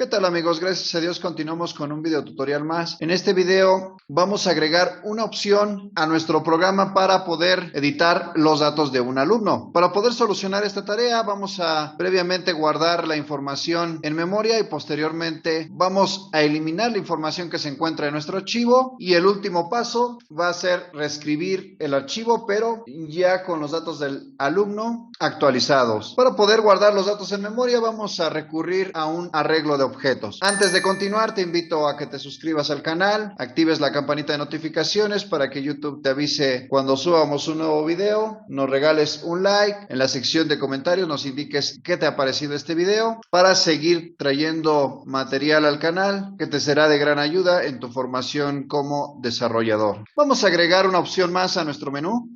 ¿Qué tal amigos? Gracias a Dios continuamos con un video tutorial más. En este video vamos a agregar una opción a nuestro programa para poder editar los datos de un alumno. Para poder solucionar esta tarea vamos a previamente guardar la información en memoria y posteriormente vamos a eliminar la información que se encuentra en nuestro archivo, y el último paso va a ser reescribir el archivo pero ya con los datos del alumno actualizados. Para poder guardar los datos en memoria vamos a recurrir a un arreglo de objetos. Antes de continuar, te invito a que te suscribas al canal, actives la campanita de notificaciones para que YouTube te avise cuando subamos un nuevo video, nos regales un like, en la sección de comentarios nos indiques qué te ha parecido este video para seguir trayendo material al canal que te será de gran ayuda en tu formación como desarrollador. Vamos a agregar una opción más a nuestro menú.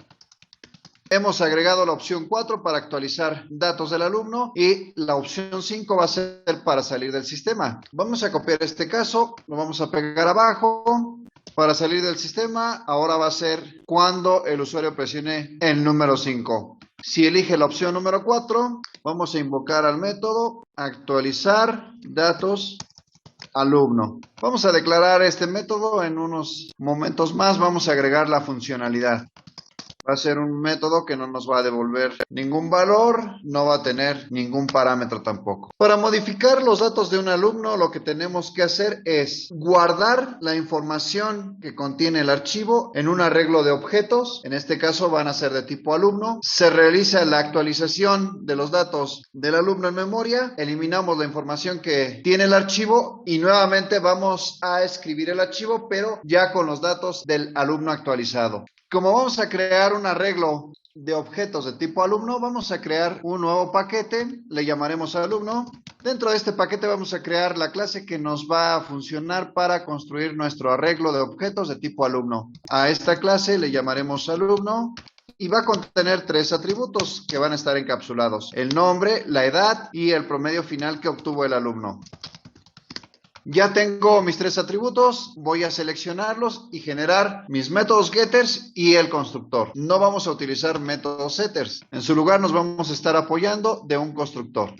Hemos agregado la opción 4 para actualizar datos del alumno y la opción 5 va a ser para salir del sistema. Vamos a copiar este caso, lo vamos a pegar abajo. Para salir del sistema, ahora va a ser cuando el usuario presione el número 5. Si elige la opción número 4, vamos a invocar al método actualizar datos alumno. Vamos a declarar este método en unos momentos más. Vamos a agregar la funcionalidad. Va a ser un método que no nos va a devolver ningún valor, no va a tener ningún parámetro tampoco. Para modificar los datos de un alumno, lo que tenemos que hacer es guardar la información que contiene el archivo en un arreglo de objetos. En este caso van a ser de tipo alumno. Se realiza la actualización de los datos del alumno en memoria. Eliminamos la información que tiene el archivo y nuevamente vamos a escribir el archivo, pero ya con los datos del alumno actualizado. Como vamos a crear un arreglo de objetos de tipo alumno, vamos a crear un nuevo paquete, le llamaremos alumno. Dentro de este paquete vamos a crear la clase que nos va a funcionar para construir nuestro arreglo de objetos de tipo alumno. A esta clase le llamaremos alumno y va a contener 3 atributos que van a estar encapsulados: el nombre, la edad y el promedio final que obtuvo el alumno. Ya tengo mis 3 atributos, voy a seleccionarlos y generar mis métodos getters y el constructor. No vamos a utilizar métodos setters. En su lugar nos vamos a estar apoyando de un constructor.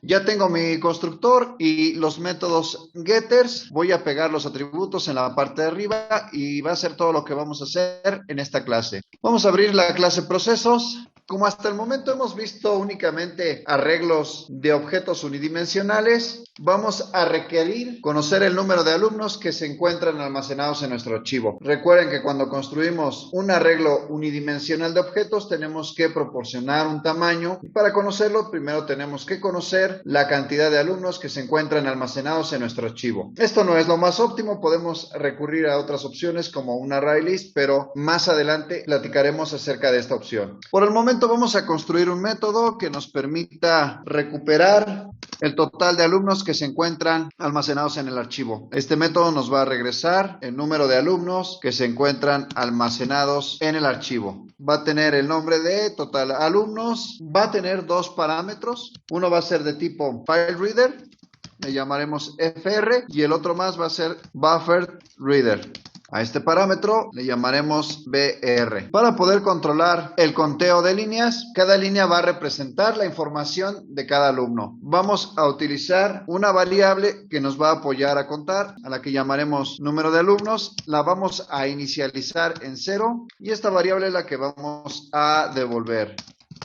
Ya tengo mi constructor y los métodos getters. Voy a pegar los atributos en la parte de arriba y va a ser todo lo que vamos a hacer en esta clase. Vamos a abrir la clase procesos. Como hasta el momento hemos visto únicamente arreglos de objetos unidimensionales, vamos a requerir conocer el número de alumnos que se encuentran almacenados en nuestro archivo. Recuerden que cuando construimos un arreglo unidimensional de objetos tenemos que proporcionar un tamaño, y para conocerlo primero tenemos que conocer la cantidad de alumnos que se encuentran almacenados en nuestro archivo. Esto no es lo más óptimo, podemos recurrir a otras opciones como un array list, pero más adelante platicaremos acerca de esta opción. Por el momento vamos a construir un método que nos permita recuperar el total de alumnos que se encuentran almacenados en el archivo. Este método nos va a regresar el número de alumnos que se encuentran almacenados en el archivo. Va a tener el nombre de total alumnos, va a tener 2 parámetros. Uno va a ser de tipo file reader, le llamaremos FR, y el otro más va a ser buffer reader. A este parámetro le llamaremos BR. Para poder controlar el conteo de líneas, cada línea va a representar la información de cada alumno. Vamos a utilizar una variable que nos va a apoyar a contar, a la que llamaremos número de alumnos. La vamos a inicializar en 0 y esta variable es la que vamos a devolver.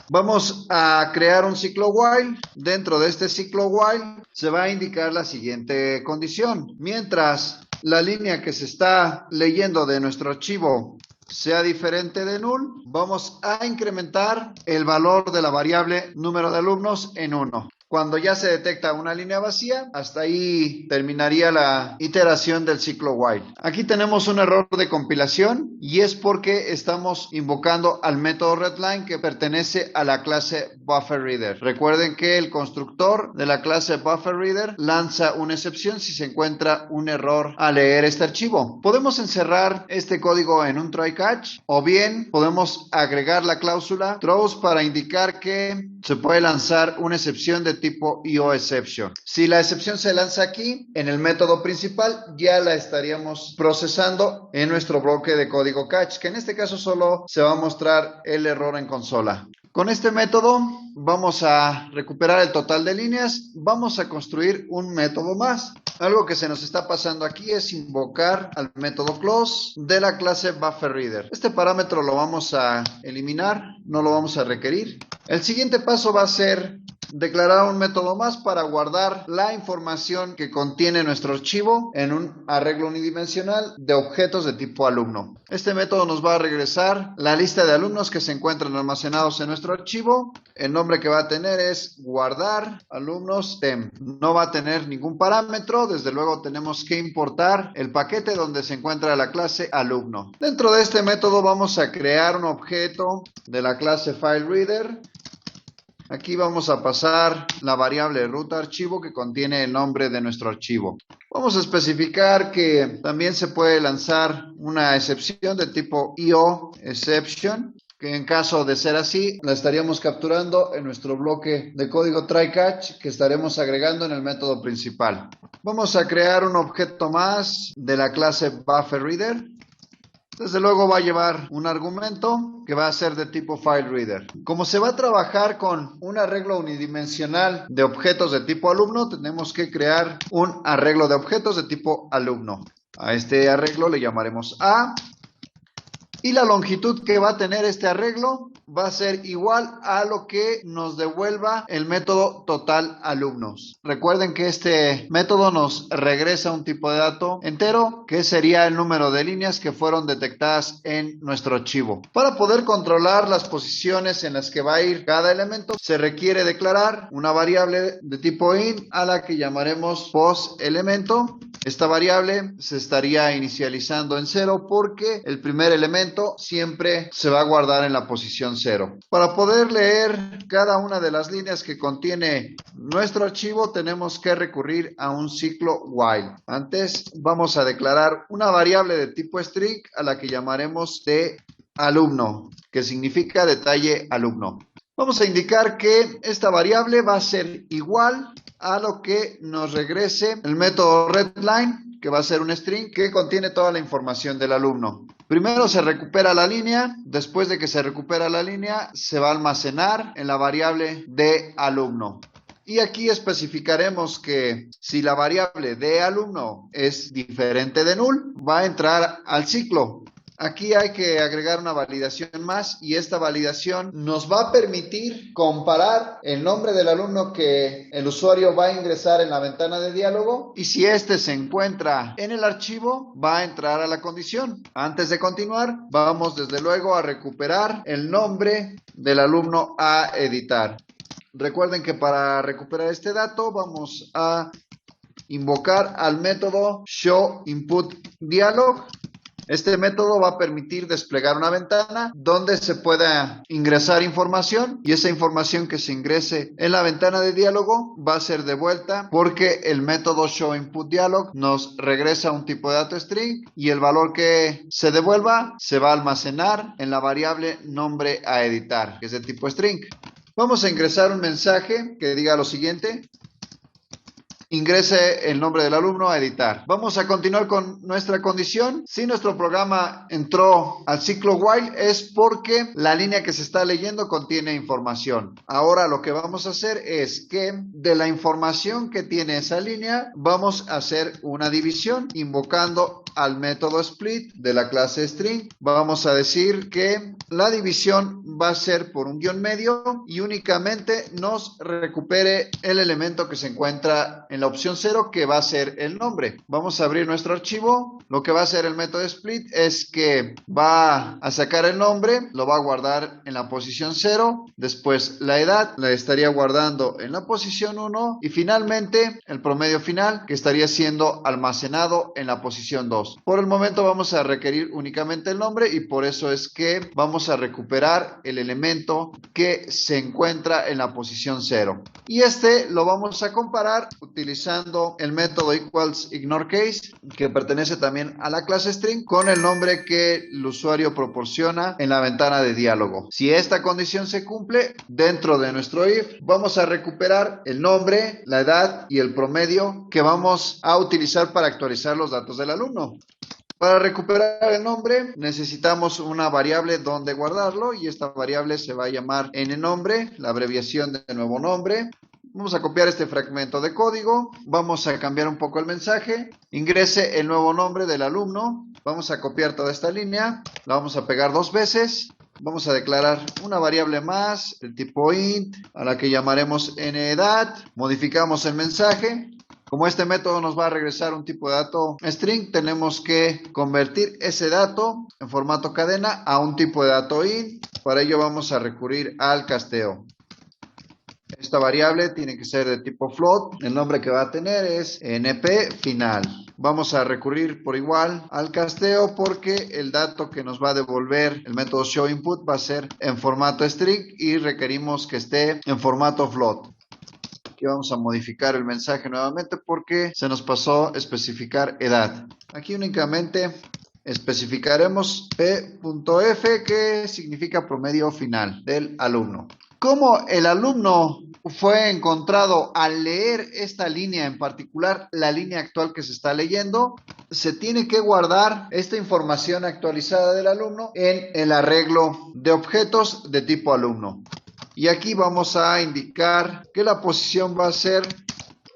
Vamos a crear un ciclo while. Dentro de este ciclo while se va a indicar la siguiente condición: mientras la línea que se está leyendo de nuestro archivo sea diferente de null, vamos a incrementar el valor de la variable número de alumnos en 1. Cuando ya se detecta una línea vacía, hasta ahí terminaría la iteración del ciclo while. Aquí tenemos un error de compilación y es porque estamos invocando al método readline que pertenece a la clase bufferReader. Recuerden que el constructor de la clase bufferReader lanza una excepción si se encuentra un error al leer este archivo. Podemos encerrar este código en un try catch o bien podemos agregar la cláusula throws para indicar que se puede lanzar una excepción de tipo IOException. Si la excepción se lanza aquí, en el método principal, ya la estaríamos procesando en nuestro bloque de código catch, que en este caso solo se va a mostrar el error en consola. Con este método vamos a recuperar el total de líneas, vamos a construir un método más. Algo que se nos está pasando aquí es invocar al método close de la clase BufferReader. Este parámetro lo vamos a eliminar, no lo vamos a requerir. El siguiente paso va a ser declarar un método más para guardar la información que contiene nuestro archivo en un arreglo unidimensional de objetos de tipo alumno. Este método nos va a regresar la lista de alumnos que se encuentran almacenados en nuestro archivo. El nombre que va a tener es guardar alumnos temp. No va a tener ningún parámetro. Desde luego tenemos que importar el paquete donde se encuentra la clase alumno. Dentro de este método vamos a crear un objeto de la clase FileReader. Aquí vamos a pasar la variable root archivo que contiene el nombre de nuestro archivo. Vamos a especificar que también se puede lanzar una excepción de tipo IOException, que en caso de ser así, la estaríamos capturando en nuestro bloque de código try-catch que estaremos agregando en el método principal. Vamos a crear un objeto más de la clase BufferReader. Desde luego va a llevar un argumento que va a ser de tipo FileReader. Como se va a trabajar con un arreglo unidimensional de objetos de tipo alumno, tenemos que crear un arreglo de objetos de tipo alumno. A este arreglo le llamaremos A. Y la longitud que va a tener este arreglo va a ser igual a lo que nos devuelva el método total alumnos. Recuerden que este método nos regresa un tipo de dato entero, que sería el número de líneas que fueron detectadas en nuestro archivo. Para poder controlar las posiciones en las que va a ir cada elemento, se requiere declarar una variable de tipo int a la que llamaremos poselemento. Esta variable se estaría inicializando en 0 porque el primer elemento siempre se va a guardar en la posición 0. Para poder leer cada una de las líneas que contiene nuestro archivo, tenemos que recurrir a un ciclo while. Antes vamos a declarar una variable de tipo string a la que llamaremos de alumno, que significa detalle alumno. Vamos a indicar que esta variable va a ser igual a lo que nos regrese el método readLine, que va a ser un string que contiene toda la información del alumno. Primero se recupera la línea, después de que se recupera la línea, se va a almacenar en la variable de alumno. Y aquí especificaremos que si la variable de alumno es diferente de null, va a entrar al ciclo. Aquí hay que agregar una validación más y esta validación nos va a permitir comparar el nombre del alumno que el usuario va a ingresar en la ventana de diálogo y si este se encuentra en el archivo va a entrar a la condición. Antes de continuar, vamos desde luego a recuperar el nombre del alumno a editar. Recuerden que para recuperar este dato vamos a invocar al método showInputDialog. Este método va a permitir desplegar una ventana donde se pueda ingresar información y esa información que se ingrese en la ventana de diálogo va a ser devuelta porque el método showInputDialog nos regresa un tipo de dato string y el valor que se devuelva se va a almacenar en la variable nombre a editar, que es de tipo string. Vamos a ingresar un mensaje que diga lo siguiente: ingrese el nombre del alumno a editar. Vamos a continuar con nuestra condición. Si nuestro programa entró al ciclo while es porque la línea que se está leyendo contiene información. Ahora lo que vamos a hacer es que de la información que tiene esa línea vamos a hacer una división invocando al método split de la clase string. Vamos a decir que la división va a ser por un guión medio y únicamente nos recupere el elemento que se encuentra en la opción 0, que va a ser el nombre. Vamos a abrir nuestro archivo. Lo que va a hacer el método split es que va a sacar el nombre, lo va a guardar en la posición 0, después la edad la estaría guardando en la posición 1 y finalmente el promedio final, que estaría siendo almacenado en la posición 2. Por el momento vamos a requerir únicamente el nombre y por eso es que vamos a recuperar el elemento que se encuentra en la posición 0. Y este lo vamos a comparar utilizando el método equals_ignore_case, que pertenece también a la clase string, con el nombre que el usuario proporciona en la ventana de diálogo. Si esta condición se cumple, dentro de nuestro if vamos a recuperar el nombre, la edad y el promedio que vamos a utilizar para actualizar los datos del alumno. Para recuperar el nombre necesitamos una variable donde guardarlo y esta variable se va a llamar nnombre, la abreviación de nuevo nombre. Vamos a copiar este fragmento de código, vamos a cambiar un poco el mensaje, ingrese el nuevo nombre del alumno, vamos a copiar toda esta línea, la vamos a pegar 2 veces, vamos a declarar una variable más, el tipo int, a la que llamaremos nedad, modificamos el mensaje. Como este método nos va a regresar un tipo de dato string, tenemos que convertir ese dato en formato cadena a un tipo de dato int. Para ello vamos a recurrir al casteo. Esta variable tiene que ser de tipo float. El nombre que va a tener es np final. Vamos a recurrir por igual al casteo porque el dato que nos va a devolver el método showInput va a ser en formato string y requerimos que esté en formato float. Aquí vamos a modificar el mensaje nuevamente porque se nos pasó especificar edad. Aquí únicamente especificaremos p.f, que significa promedio final del alumno. Como el alumno fue encontrado al leer esta línea en particular, la línea actual que se está leyendo, se tiene que guardar esta información actualizada del alumno en el arreglo de objetos de tipo alumno. Y aquí vamos a indicar que la posición va a ser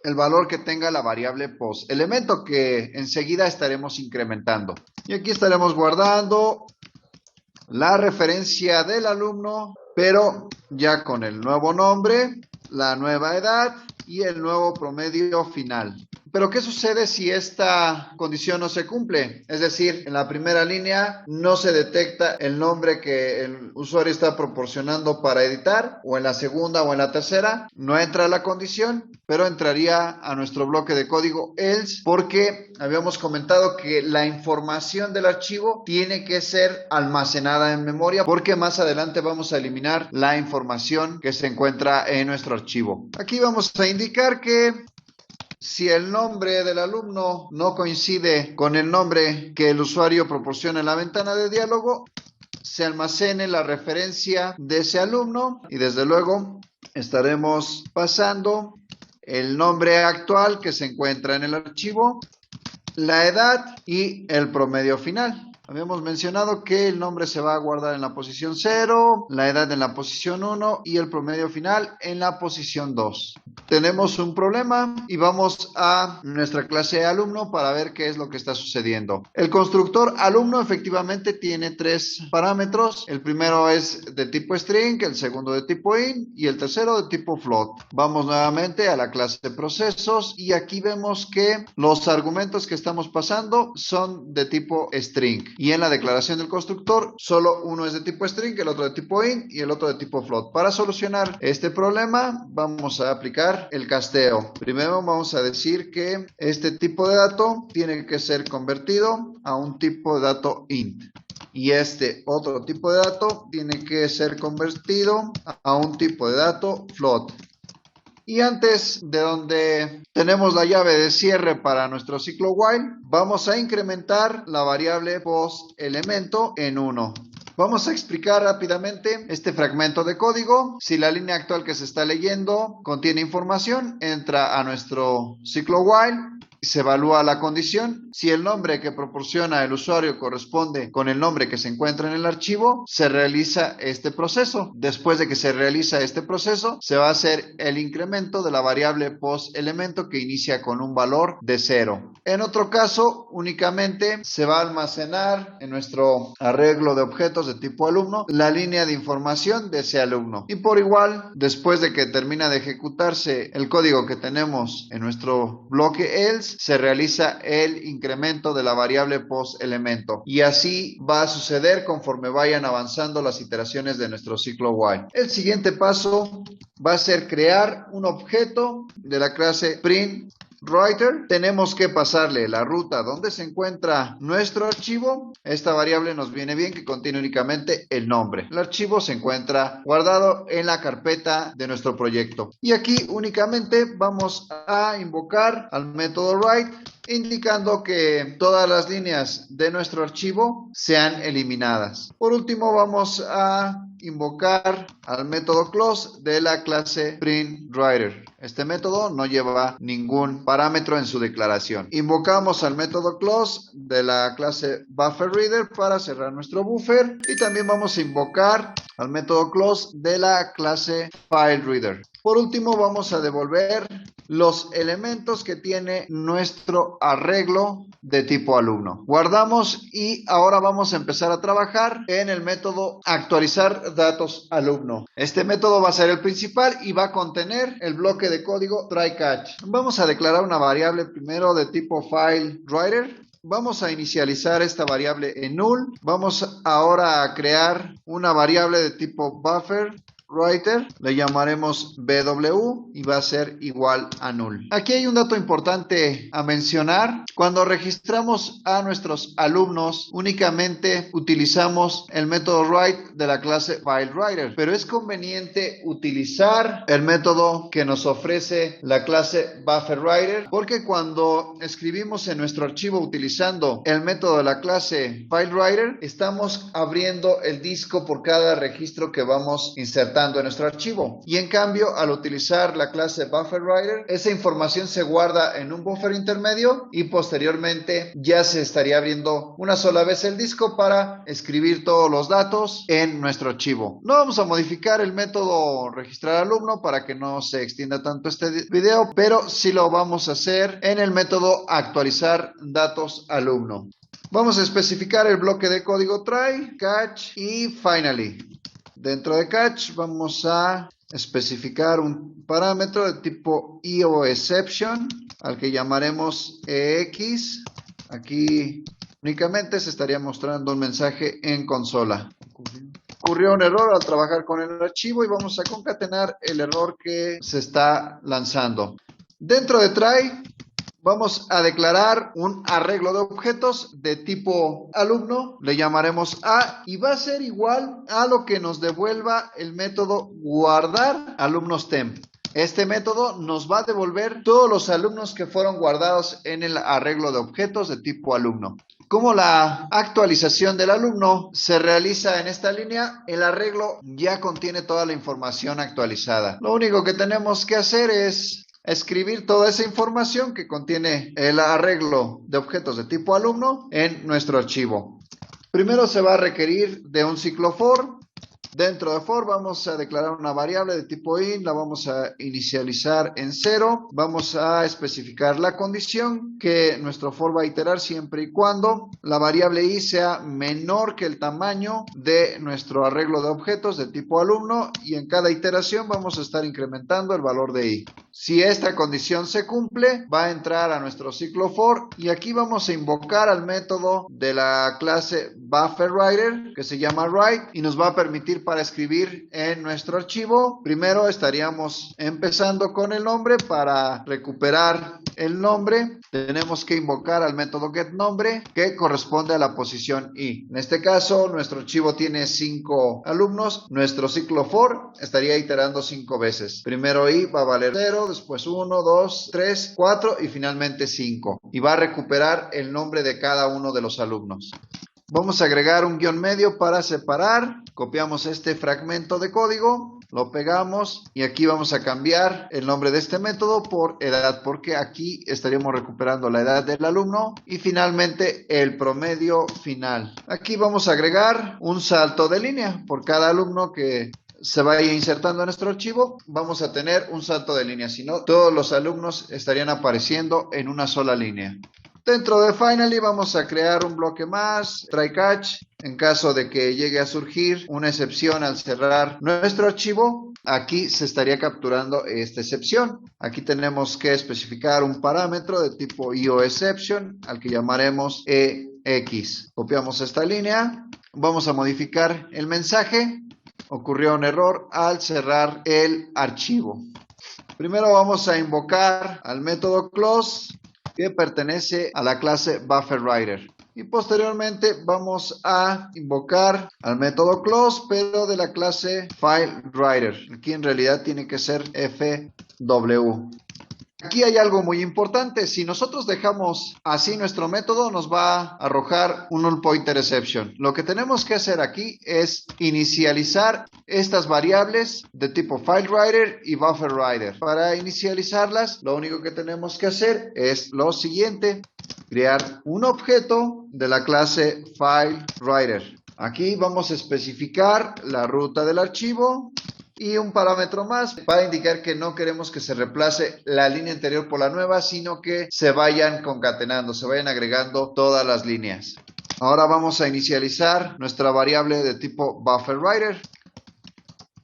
el valor que tenga la variable post, elemento que enseguida estaremos incrementando. Y aquí estaremos guardando la referencia del alumno, pero ya con el nuevo nombre, la nueva edad y el nuevo promedio final. Pero ¿qué sucede si esta condición no se cumple? Es decir, en la primera línea no se detecta el nombre que el usuario está proporcionando para editar, o en la segunda o en la tercera, no entra la condición, pero entraría a nuestro bloque de código else, porque habíamos comentado que la información del archivo tiene que ser almacenada en memoria, porque más adelante vamos a eliminar la información que se encuentra en nuestro archivo. Aquí vamos a indicar que si el nombre del alumno no coincide con el nombre que el usuario proporciona en la ventana de diálogo, se almacene la referencia de ese alumno y desde luego estaremos pasando el nombre actual que se encuentra en el archivo, la edad y el promedio final. Habíamos mencionado que el nombre se va a guardar en la posición 0, la edad en la posición 1 y el promedio final en la posición 2. Tenemos un problema y vamos a nuestra clase alumno para ver qué es lo que está sucediendo. El constructor alumno efectivamente tiene 3 parámetros. El primero es de tipo string, el segundo de tipo int y el tercero de tipo float. Vamos nuevamente a la clase de procesos y aquí vemos que los argumentos que estamos pasando son de tipo string. Y en la declaración del constructor, solo uno es de tipo string, el otro de tipo int y el otro de tipo float. Para solucionar este problema, vamos a aplicar el casteo. Primero vamos a decir que este tipo de dato tiene que ser convertido a un tipo de dato int. Y este otro tipo de dato tiene que ser convertido a un tipo de dato float. Y antes de donde tenemos la llave de cierre para nuestro ciclo while, vamos a incrementar la variable post elemento en 1. Vamos a explicar rápidamente este fragmento de código. Si la línea actual que se está leyendo contiene información, entra a nuestro ciclo while. Se evalúa la condición. Si el nombre que proporciona el usuario corresponde con el nombre que se encuentra en el archivo, se realiza este proceso. Después de que se realiza este proceso, se va a hacer el incremento de la variable post elemento que inicia con un valor de 0. En otro caso, únicamente se va a almacenar en nuestro arreglo de objetos de tipo alumno la línea de información de ese alumno. Y por igual, después de que termina de ejecutarse el código que tenemos en nuestro bloque else, se realiza el incremento de la variable post elemento y así va a suceder conforme vayan avanzando las iteraciones de nuestro ciclo while. El siguiente paso va a ser crear un objeto de la clase print writer. Tenemos que pasarle la ruta donde se encuentra nuestro archivo. Esta variable nos viene bien que contiene únicamente el nombre. El archivo se encuentra guardado en la carpeta de nuestro proyecto. Y aquí únicamente vamos a invocar al método write, indicando que todas las líneas de nuestro archivo sean eliminadas. Por último, vamos a invocar al método close de la clase printWriter. Este método no lleva ningún parámetro en su declaración. Invocamos al método close de la clase bufferReader para cerrar nuestro buffer y también vamos a invocar al método close de la clase fileReader. Por último, vamos a devolver los elementos que tiene nuestro arreglo de tipo alumno. Guardamos y ahora vamos a empezar a trabajar en el método actualizar datos alumno. Este método va a ser el principal y va a contener el bloque de código try catch. Vamos a declarar una variable primero de tipo fileWriter. Vamos a inicializar esta variable en null. Vamos ahora a crear una variable de tipo bufferWriter, le llamaremos BW y va a ser igual a null. Aquí hay un dato importante a mencionar. Cuando registramos a nuestros alumnos, únicamente utilizamos el método write de la clase fileWriter, pero es conveniente utilizar el método que nos ofrece la clase bufferWriter, porque cuando escribimos en nuestro archivo utilizando el método de la clase fileWriter, estamos abriendo el disco por cada registro que vamos insertando en nuestro archivo, y en cambio al utilizar la clase bufferWriter, esa información se guarda en un buffer intermedio y posteriormente ya se estaría abriendo una sola vez el disco para escribir todos los datos en nuestro archivo. No vamos a modificar el método registrar alumno para que no se extienda tanto este video, pero sí lo vamos a hacer en el método actualizar datos alumno. Vamos a especificar el bloque de código try, catch y finally. Dentro de catch vamos a especificar un parámetro de tipo IOException al que llamaremos EX. Aquí únicamente se estaría mostrando un mensaje en consola. Ocurrió un error al trabajar con el archivo y vamos a concatenar el error que se está lanzando. Dentro de try vamos a declarar un arreglo de objetos de tipo alumno, le llamaremos A y va a ser igual a lo que nos devuelva el método guardar alumnosTemp. Este método nos va a devolver todos los alumnos que fueron guardados en el arreglo de objetos de tipo alumno. Como la actualización del alumno se realiza en esta línea, el arreglo ya contiene toda la información actualizada. Lo único que tenemos que hacer es escribir toda esa información que contiene el arreglo de objetos de tipo alumno en nuestro archivo. Primero se va a requerir de un ciclo for. Dentro de for vamos a declarar una variable de tipo int, la vamos a inicializar en 0. Vamos a especificar la condición que nuestro for va a iterar siempre y cuando la variable i sea menor que el tamaño de nuestro arreglo de objetos de tipo alumno, y en cada iteración vamos a estar incrementando el valor de i. Si esta condición se cumple, va a entrar a nuestro ciclo for y aquí vamos a invocar al método de la clase bufferWriter que se llama write y nos va a permitir para escribir en nuestro archivo. Primero estaríamos empezando con el nombre. Para recuperar el nombre tenemos que invocar al método getNombre que corresponde a la posición i. En este caso nuestro archivo tiene 5 alumnos, nuestro ciclo for estaría iterando 5 veces. Primero i va a valer 0, después 1, 2, 3, 4 y finalmente 5, y va a recuperar el nombre de cada uno de los alumnos. Vamos a agregar un guión medio para separar. Copiamos este fragmento de código, lo pegamos y aquí vamos a cambiar el nombre de este método por edad, porque aquí estaríamos recuperando la edad del alumno y finalmente el promedio final. Aquí vamos a agregar un salto de línea por cada alumno que se vaya insertando en nuestro archivo. Vamos a tener un salto de línea, si no todos los alumnos estarían apareciendo en una sola línea. Dentro de finally vamos a crear un bloque más, try catch, en caso de que llegue a surgir una excepción al cerrar nuestro archivo. Aquí se estaría capturando esta excepción. Aquí tenemos que especificar un parámetro de tipo IOException al que llamaremos EX. Copiamos esta línea, vamos a modificar el mensaje. Ocurrió un error al cerrar el archivo. Primero vamos a invocar al método close que pertenece a la clase bufferWriter. Y posteriormente vamos a invocar al método close, pero de la clase fileWriter. Aquí en realidad tiene que ser fw. Aquí hay algo muy importante. Si nosotros dejamos así nuestro método, nos va a arrojar un null pointer exception. Lo que tenemos que hacer aquí es inicializar estas variables de tipo FileWriter y BufferWriter. Para inicializarlas, lo único que tenemos que hacer es lo siguiente: crear un objeto de la clase FileWriter. Aquí vamos a especificar la ruta del archivo y un parámetro más para indicar que no queremos que se reemplace la línea anterior por la nueva, sino que se vayan concatenando, se vayan agregando todas las líneas. Ahora vamos a inicializar nuestra variable de tipo BufferWriter.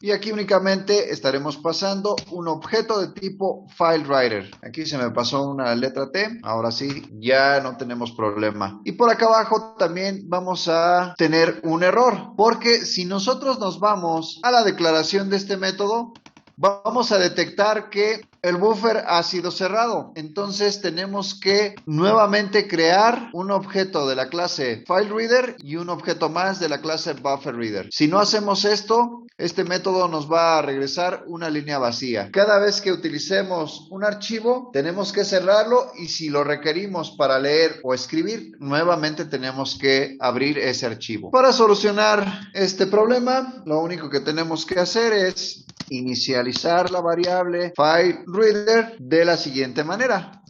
Y aquí únicamente estaremos pasando un objeto de tipo FileWriter. Aquí se me pasó una letra T. Ahora sí, ya no tenemos problema. Y por acá abajo también vamos a tener un error. Porque si nosotros nos vamos a la declaración de este método, vamos a detectar que el buffer ha sido cerrado. Entonces tenemos que nuevamente crear un objeto de la clase FileReader y un objeto más de la clase BufferReader. Si no hacemos esto, este método nos va a regresar una línea vacía. Cada vez que utilicemos un archivo, tenemos que cerrarlo, y si lo requerimos para leer o escribir, nuevamente tenemos que abrir ese archivo. Para solucionar este problema, lo único que tenemos que hacer es inicializar la variable FileReader de la siguiente manera.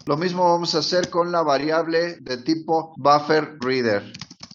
Lo mismo vamos a hacer con la variable de tipo BufferReader.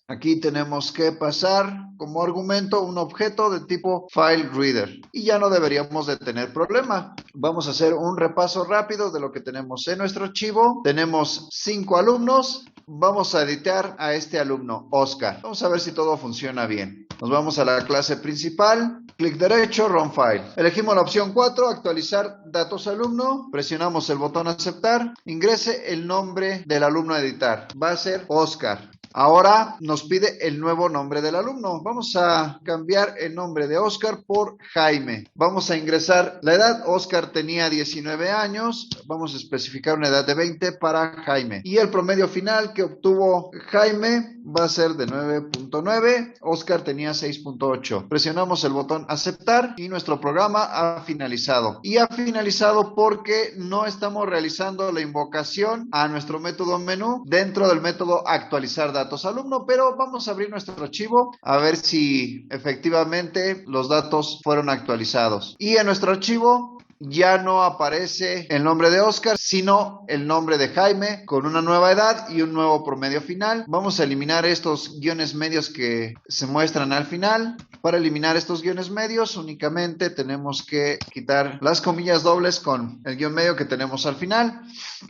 Aquí tenemos que pasar como argumento un objeto de tipo FileReader y ya no deberíamos de tener problema. Vamos a hacer un repaso rápido de lo que tenemos en nuestro archivo. Tenemos 5 alumnos. Vamos a editar a este alumno, Oscar. Vamos a ver si todo funciona bien. Nos vamos a la clase principal. Clic derecho, Run File. Elegimos la opción 4, actualizar datos alumno. Presionamos el botón aceptar. Ingrese el nombre del alumno a editar. Va a ser Oscar. Ahora nos pide el nuevo nombre del alumno. Vamos a cambiar el nombre de Oscar por Jaime. Vamos a ingresar la edad. Oscar tenía 19 años. Vamos a especificar una edad de 20 para Jaime. Y el promedio final que obtuvo Jaime va a ser de 9.9. Oscar tenía 6.8. Presionamos el botón aceptar y nuestro programa ha finalizado. Y ha finalizado porque no estamos realizando la invocación a nuestro método menú dentro del método actualizar datos alumno, pero vamos a abrir nuestro archivo a ver si efectivamente los datos fueron actualizados. Y en nuestro archivo ya no aparece el nombre de Oscar, sino el nombre de Jaime con una nueva edad y un nuevo promedio final. Vamos a eliminar estos guiones medios que se muestran al final. Para eliminar estos guiones medios únicamente tenemos que quitar las comillas dobles con el guión medio que tenemos al final,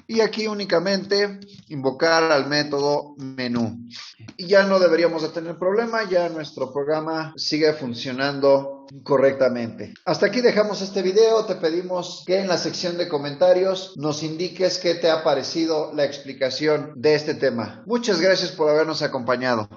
y aquí únicamente invocar al método menú. Y ya no deberíamos de tener problema, ya nuestro programa sigue funcionando correctamente. Hasta aquí dejamos este video. Te pedimos que en la sección de comentarios nos indiques qué te ha parecido la explicación de este tema. Muchas gracias por habernos acompañado.